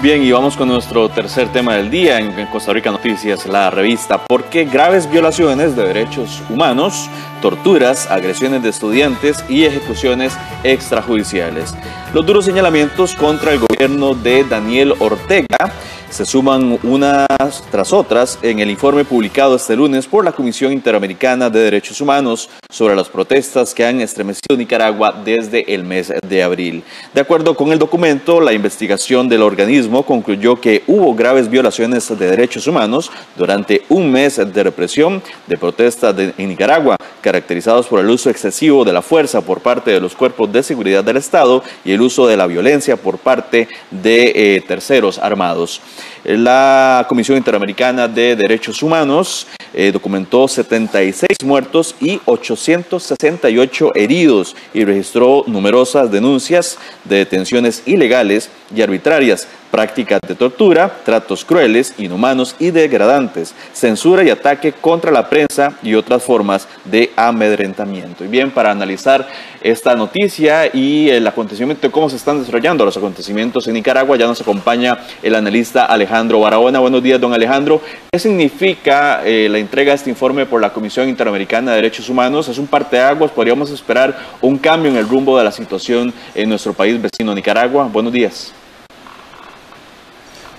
Bien, y vamos con nuestro tercer tema del día en Costa Rica Noticias, la revista. ¿Por qué graves violaciones de derechos humanos, torturas, agresiones de estudiantes y ejecuciones extrajudiciales? Los duros señalamientos contra el gobierno de Daniel Ortega se suman unas tras otras en el informe publicado este lunes por la Comisión Interamericana de Derechos Humanos sobre las protestas que han estremecido Nicaragua desde el mes de abril. De acuerdo con el documento, la investigación del organismo concluyó que hubo graves violaciones de derechos humanos durante un mes de represión de protestas en Nicaragua, caracterizados por el uso excesivo de la fuerza por parte de los cuerpos de seguridad del Estado y el uso de la violencia por parte de terceros armados. La Comisión Interamericana de Derechos Humanos documentó 76 muertos y 868 heridos y registró numerosas denuncias de detenciones ilegales y arbitrarias, prácticas de tortura, tratos crueles, inhumanos y degradantes, censura y ataque contra la prensa y otras formas de amedrentamiento. Y bien, para analizar esta noticia y el acontecimiento de cómo se están desarrollando los acontecimientos en Nicaragua, ya nos acompaña el analista Alejandro Barahona. Buenos días, don Alejandro. ¿Qué significa la entrega de este informe por la Comisión Interamericana de Derechos Humanos? ¿Es un parteaguas? ¿Podríamos esperar un cambio en el rumbo de la situación en nuestro país vecino Nicaragua? Buenos días.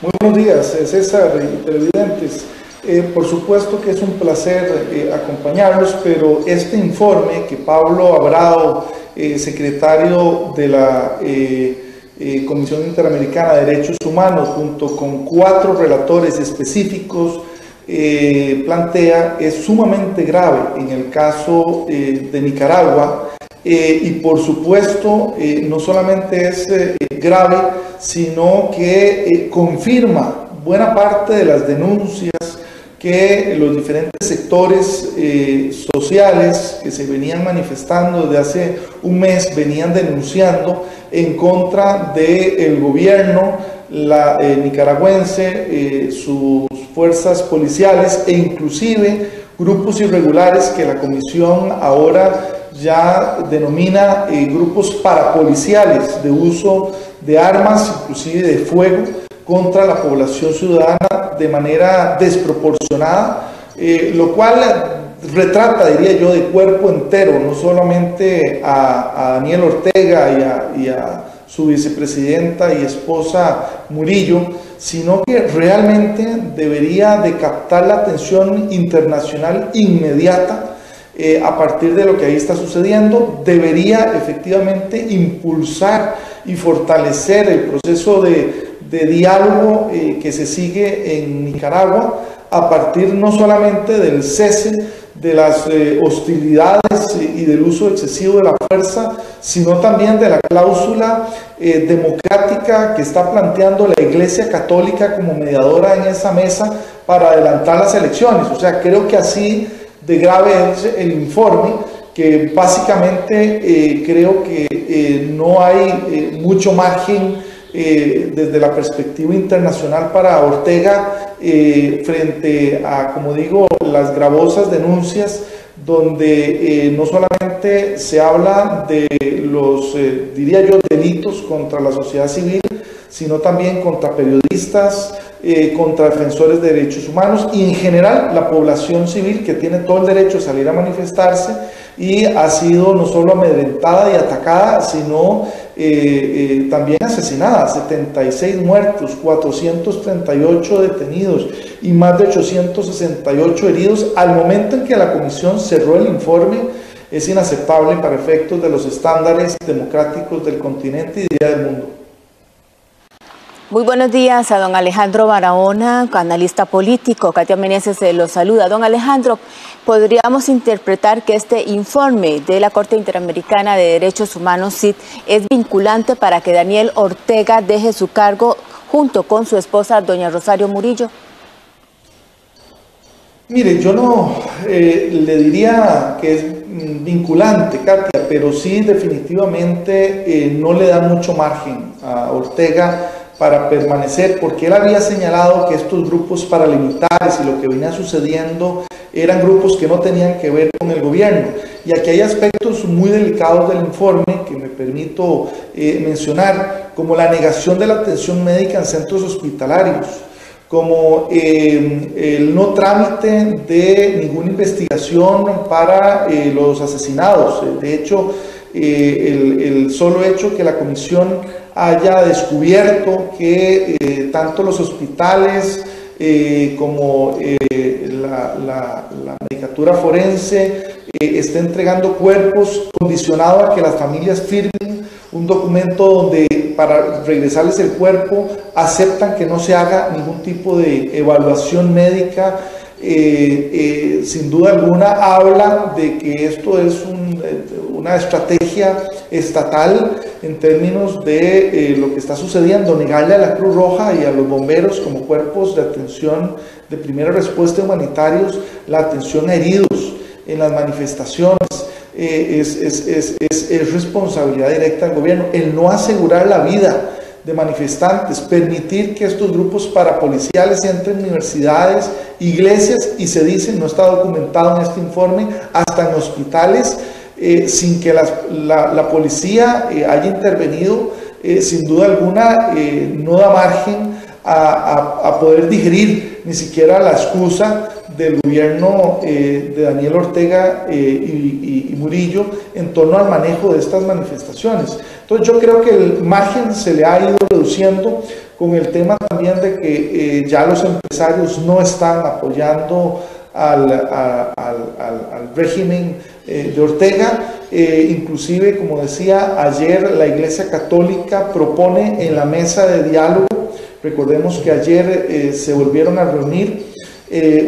Muy buenos días, César y televidentes. Por supuesto que es un placer acompañarlos, pero este informe que Pablo Abrao, secretario de la Comisión Interamericana de Derechos Humanos, junto con 4 relatores específicos, plantea, es sumamente grave en el caso de Nicaragua. Y por supuesto no solamente es grave, sino que confirma buena parte de las denuncias que los diferentes sectores sociales que se venían manifestando desde hace un mes venían denunciando en contra del gobierno nicaragüense, sus fuerzas policiales e inclusive grupos irregulares que la Comisión ahora ya denomina grupos parapoliciales de uso de armas, inclusive de fuego, contra la población ciudadana de manera desproporcionada, lo cual retrata, diría yo, de cuerpo entero, no solamente a Daniel Ortega y a su vicepresidenta y esposa Murillo, sino que realmente debería de captar la atención internacional inmediata. A partir de lo que ahí está sucediendo, debería efectivamente impulsar y fortalecer el proceso de diálogo que se sigue en Nicaragua, a partir no solamente del cese de las hostilidades y del uso excesivo de la fuerza, sino también de la cláusula democrática que está planteando la Iglesia Católica como mediadora en esa mesa para adelantar las elecciones. O sea, creo que así de grave es el informe, que básicamente creo que no hay mucho margen desde la perspectiva internacional para Ortega frente a, como digo, las gravosas denuncias donde no solamente se habla de los, diría yo, delitos contra la sociedad civil, sino también contra periodistas, contra defensores de derechos humanos y en general la población civil que tiene todo el derecho a salir a manifestarse y ha sido no solo amedrentada y atacada, sino también asesinada. 76 muertos, 438 detenidos y más de 868 heridos. Al momento en que la comisión cerró el informe, es inaceptable para efectos de los estándares democráticos del continente y del mundo. Muy buenos días a don Alejandro Barahona, analista político. Katia Meneses lo saluda. Don Alejandro, ¿podríamos interpretar que este informe de la Corte Interamericana de Derechos Humanos, CID, es vinculante para que Daniel Ortega deje su cargo junto con su esposa, doña Rosario Murillo? Mire, yo no le diría que es vinculante, Katia, pero sí definitivamente no le da mucho margen a Ortega para permanecer, porque él había señalado que estos grupos paramilitares y lo que venía sucediendo eran grupos que no tenían que ver con el gobierno. Y aquí hay aspectos muy delicados del informe que me permito mencionar, como la negación de la atención médica en centros hospitalarios, como el no trámite de ninguna investigación para los asesinados. De hecho, el solo hecho que la comisión haya descubierto que tanto los hospitales como la medicatura forense está entregando cuerpos condicionado a que las familias firmen un documento donde para regresarles el cuerpo aceptan que no se haga ningún tipo de evaluación médica, sin duda alguna habla de que esto es una estrategia estatal en términos de lo que está sucediendo, negarle a la Cruz Roja y a los bomberos como cuerpos de atención de primera respuesta humanitarios la atención a heridos en las manifestaciones. Es responsabilidad directa del gobierno el no asegurar la vida de manifestantes, permitir que estos grupos parapoliciales entren en universidades, iglesias y se dice, no está documentado en este informe, hasta en hospitales, sin que la policía haya intervenido, sin duda alguna no da margen a poder digerir ni siquiera la excusa del gobierno de Daniel Ortega y Murillo en torno al manejo de estas manifestaciones. Entonces yo creo que el margen se le ha ido reduciendo con el tema también de que ya los empresarios no están apoyando al régimen de Ortega. Inclusive, como decía ayer, la Iglesia Católica propone en la mesa de diálogo, recordemos que ayer se volvieron a reunir,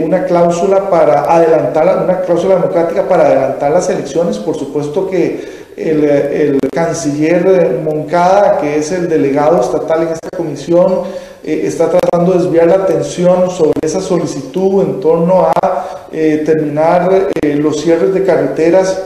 una cláusula para adelantar, una cláusula democrática para adelantar las elecciones. Por supuesto que el canciller Moncada, que es el delegado estatal en esta comisión, está tratando de desviar la atención sobre esa solicitud en torno a terminar los cierres de carreteras,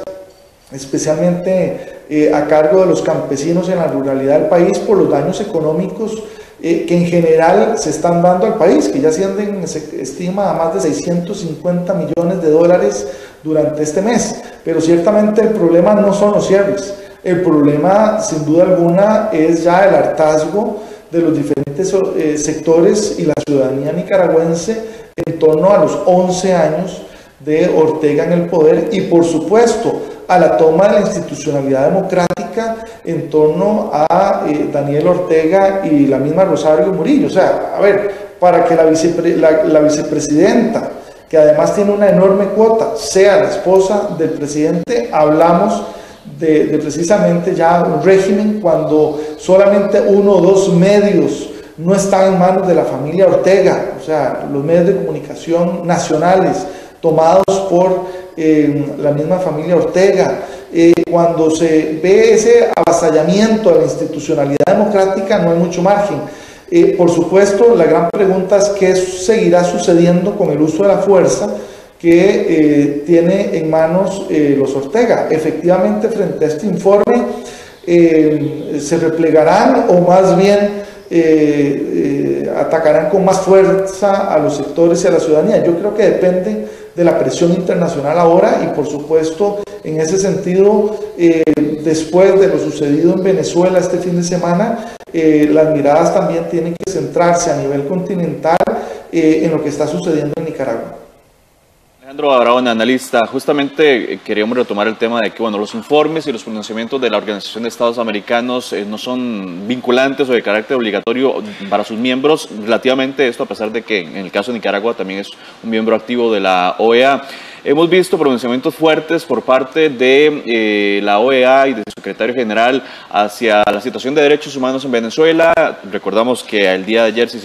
especialmente a cargo de los campesinos en la ruralidad del país por los daños económicos que en general se están dando al país, que ya ascienden, se estima, a más de 650 millones de dólares durante este mes. Pero ciertamente el problema no son los cierres, el problema sin duda alguna es ya el hartazgo de los diferentes sectores y la ciudadanía nicaragüense en torno a los 11 años de Ortega en el poder y por supuesto a la toma de la institucionalidad democrática en torno a Daniel Ortega y la misma Rosario Murillo. O sea, a ver, para que la vicepresidenta, que además tiene una enorme cuota, sea la esposa del presidente, hablamos de precisamente ya un régimen cuando solamente 1 o 2 medios no están en manos de la familia Ortega, o sea, los medios de comunicación nacionales tomados por la misma familia Ortega. Cuando se ve ese avasallamiento a la institucionalidad democrática, no hay mucho margen. Por supuesto, la gran pregunta es qué seguirá sucediendo con el uso de la fuerza que tiene en manos los Ortega. Efectivamente, frente a este informe, se replegarán o más bien atacarán con más fuerza a los sectores y a la ciudadanía. Yo creo que depende de la presión internacional ahora y por supuesto en ese sentido después de lo sucedido en Venezuela este fin de semana las miradas también tienen que centrarse a nivel continental en lo que está sucediendo en Nicaragua. Alejandro Barahona, analista, justamente queríamos retomar el tema de que bueno, los informes y los pronunciamientos de la Organización de Estados Americanos no son vinculantes o de carácter obligatorio para sus miembros, relativamente esto a pesar de que en el caso de Nicaragua también es un miembro activo de la OEA. Hemos visto pronunciamientos fuertes por parte de la OEA y de su secretario general hacia la situación de derechos humanos en Venezuela. Recordamos que el día de ayer se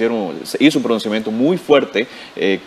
hizo un pronunciamiento muy fuerte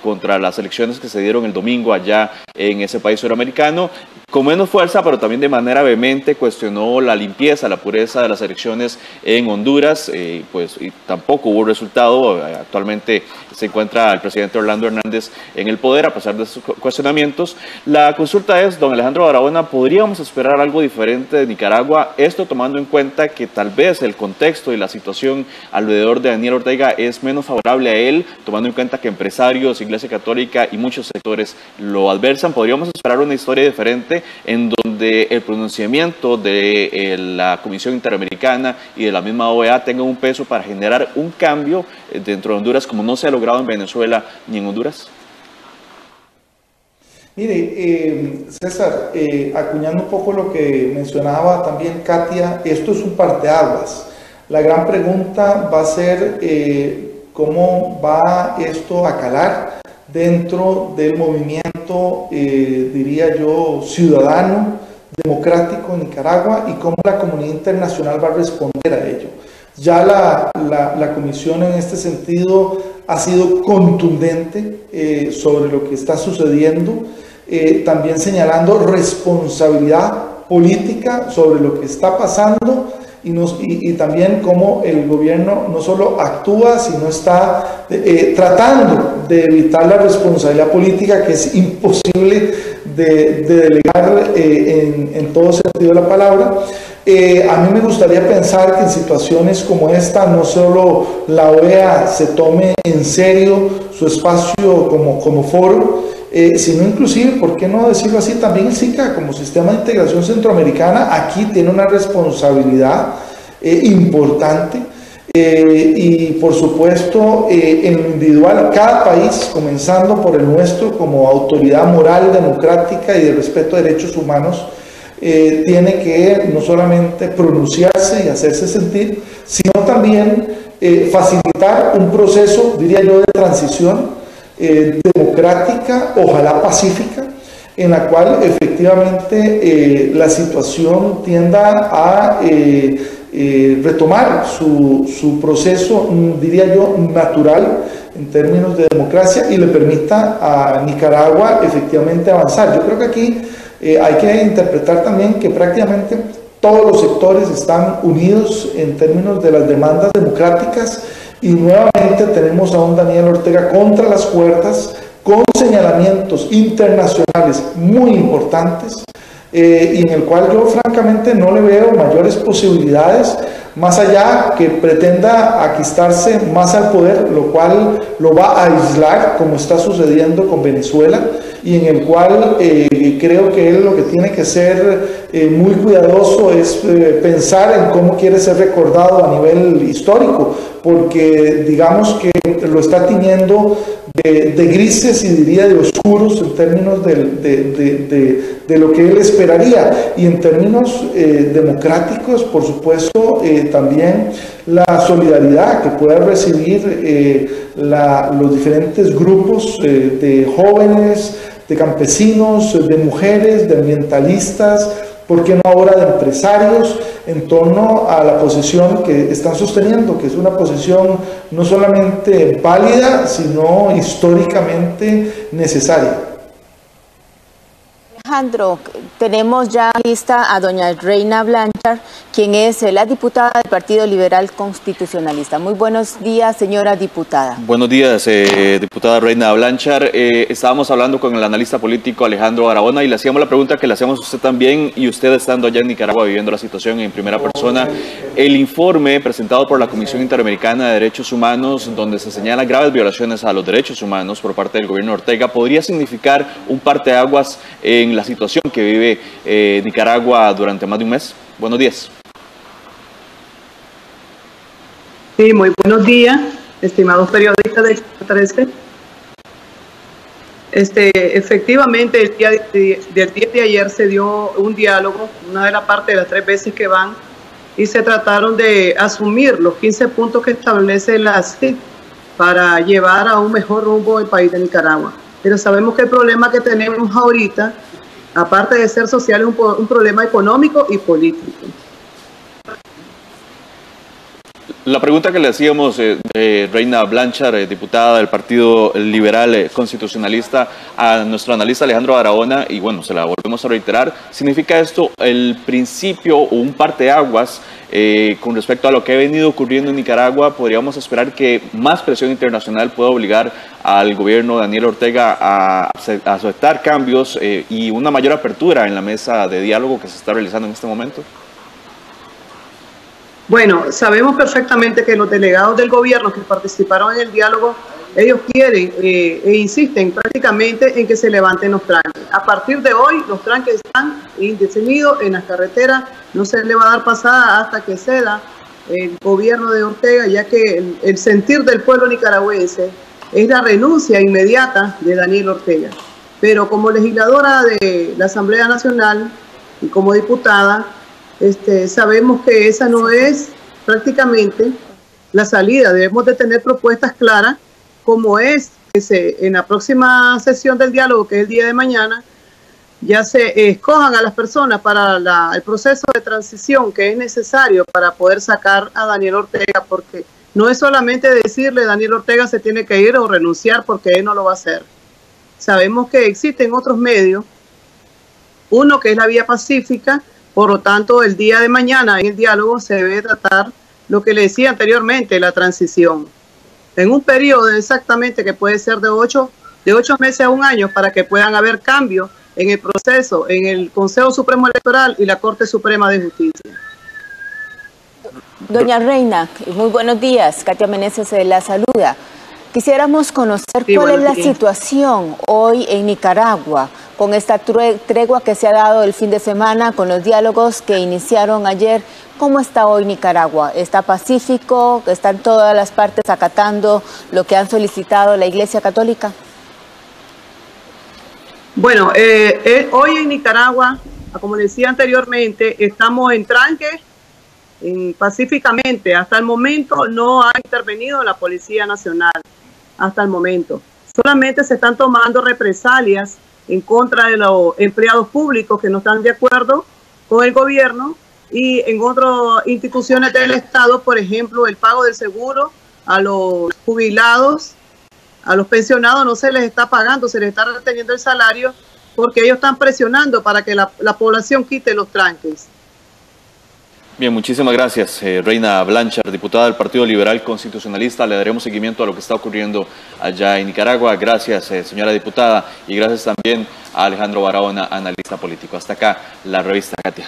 contra las elecciones que se dieron el domingo allá en ese país suramericano. Con menos fuerza, pero también de manera vehemente cuestionó la limpieza, la pureza de las elecciones en Honduras, pues y tampoco hubo resultado. Actualmente se encuentra el presidente Orlando Hernández en el poder a pesar de sus cuestionamientos. Santos. La consulta es, don Alejandro Barahona, ¿podríamos esperar algo diferente de Nicaragua? Esto tomando en cuenta que tal vez el contexto y la situación alrededor de Daniel Ortega es menos favorable a él, tomando en cuenta que empresarios, Iglesia Católica y muchos sectores lo adversan. ¿Podríamos esperar una historia diferente en donde el pronunciamiento de la Comisión Interamericana y de la misma OEA tenga un peso para generar un cambio dentro de Honduras, como no se ha logrado en Venezuela ni en Honduras? Mire, César, acuñando un poco lo que mencionaba también Katia, esto es un parteaguas. La gran pregunta va a ser cómo va esto a calar dentro del movimiento, diría yo, ciudadano, democrático en Nicaragua, y cómo la comunidad internacional va a responder a ello. Ya la Comisión en este sentido ha sido contundente sobre lo que está sucediendo, también señalando responsabilidad política sobre lo que está pasando y también cómo el gobierno no solo actúa, sino está tratando de evitar la responsabilidad política, que es imposible de delegar en todo sentido de la palabra. A mí me gustaría pensar que en situaciones como esta no solo la OEA se tome en serio su espacio como foro, sino inclusive, ¿por qué no decirlo así? También el SICA, como Sistema de Integración Centroamericana, aquí tiene una responsabilidad importante. Y por supuesto, en lo individual, cada país, comenzando por el nuestro como autoridad moral, democrática y de respeto a derechos humanos, tiene que no solamente pronunciarse y hacerse sentir, sino también facilitar un proceso, diría yo, de transición democrática, ojalá pacífica, en la cual efectivamente la situación tienda a retomar su proceso, diría yo, natural en términos de democracia, y le permita a Nicaragua efectivamente avanzar. Yo creo que aquí hay que interpretar también que prácticamente todos los sectores están unidos en términos de las demandas democráticas, y nuevamente tenemos a un Daniel Ortega contra las cuerdas, con señalamientos internacionales muy importantes, y en el cual yo francamente no le veo mayores posibilidades, más allá que pretenda aquistarse más al poder, lo cual lo va a aislar, como está sucediendo con Venezuela, y en el cual creo que él lo que tiene que ser muy cuidadoso es pensar en cómo quiere ser recordado a nivel histórico, porque digamos que lo está tiñendo de grises y diría de oscuros en términos de lo que él esperaría, y en términos democráticos, por supuesto, también la solidaridad que pueda recibir los diferentes grupos de jóvenes, de campesinos, de mujeres, de ambientalistas, ¿por qué no ahora de empresarios, en torno a la posición que están sosteniendo, que es una posición no solamente válida, sino históricamente necesaria? Alejandro, tenemos ya lista a doña Reina Blanchard, quien es la diputada del Partido Liberal Constitucionalista. Muy buenos días, señora diputada. Buenos días, diputada Reina Blanchard. Estábamos hablando con el analista político Alejandro Barahona y le hacíamos la pregunta que le hacemos a usted también, y usted estando allá en Nicaragua viviendo la situación en primera persona. El informe presentado por la Comisión Interamericana de Derechos Humanos, donde se señalan graves violaciones a los derechos humanos por parte del gobierno de Ortega, ¿podría significar un parteaguas en la situación que vive Nicaragua durante más de un mes? Buenos días. Sí, muy buenos días, estimados periodistas de 13. Efectivamente, el día de ayer se dio un diálogo, una de las partes de las 3 veces que van, y se trataron de asumir los 15 puntos que establece la CID para llevar a un mejor rumbo el país de Nicaragua. Pero sabemos que el problema que tenemos ahorita, aparte de ser social, es un problema económico y político. La pregunta que le hacíamos, Reina Blanchard, diputada del Partido Liberal Constitucionalista, a nuestro analista Alejandro Barahona, y bueno, se la volvemos a reiterar, ¿significa esto el principio o un parteaguas con respecto a lo que ha venido ocurriendo en Nicaragua? ¿Podríamos esperar que más presión internacional pueda obligar al gobierno de Daniel Ortega a aceptar cambios y una mayor apertura en la mesa de diálogo que se está realizando en este momento? Bueno, sabemos perfectamente que los delegados del gobierno que participaron en el diálogo, ellos quieren e insisten prácticamente en que se levanten los tranques. A partir de hoy, los tranques están indefinidos en las carreteras, no se le va a dar pasada hasta que ceda el gobierno de Ortega, ya que el sentir del pueblo nicaragüense es la renuncia inmediata de Daniel Ortega. Pero como legisladora de la Asamblea Nacional y como diputada, sabemos que esa no es prácticamente la salida. Debemos de tener propuestas claras, como es que en la próxima sesión del diálogo, que es el día de mañana, ya se escojan a las personas para el proceso de transición que es necesario para poder sacar a Daniel Ortega, porque no es solamente decirle Daniel Ortega se tiene que ir o renunciar porque él no lo va a hacer. Sabemos que existen otros medios, uno que es la vía pacífica. Por lo tanto, el día de mañana en el diálogo se debe tratar lo que le decía anteriormente, la transición. En un periodo exactamente que puede ser de 8 meses a un año, para que puedan haber cambios en el proceso, en el Consejo Supremo Electoral y la Corte Suprema de Justicia. Doña Reina, muy buenos días. Katia Meneses la saluda. Quisiéramos conocer cuál es la situación hoy en Nicaragua con esta tregua que se ha dado el fin de semana, con los diálogos que iniciaron ayer. ¿Cómo está hoy Nicaragua? ¿Está pacífico? ¿Están todas las partes acatando lo que han solicitado la Iglesia Católica? Bueno, hoy en Nicaragua, como decía anteriormente, estamos en tranque pacíficamente. Hasta el momento no ha intervenido la Policía Nacional. Hasta el momento. Solamente se están tomando represalias en contra de los empleados públicos que no están de acuerdo con el gobierno y en otras instituciones del Estado, por ejemplo, el pago del seguro a los jubilados, a los pensionados no se les está pagando, se les está reteniendo el salario porque ellos están presionando para que la población quite los tranques. Bien, muchísimas gracias, Reina Blanchard, diputada del Partido Liberal Constitucionalista. Le daremos seguimiento a lo que está ocurriendo allá en Nicaragua. Gracias, señora diputada, y gracias también a Alejandro Barahona, analista político. Hasta acá la revista, Katia.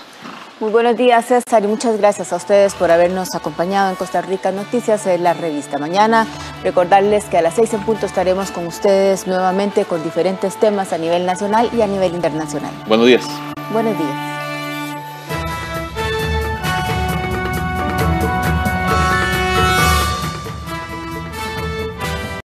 Muy buenos días, César, y muchas gracias a ustedes por habernos acompañado en Costa Rica Noticias, en la revista. Mañana, recordarles que a las 6 en punto estaremos con ustedes nuevamente con diferentes temas a nivel nacional y a nivel internacional. Buenos días. Buenos días.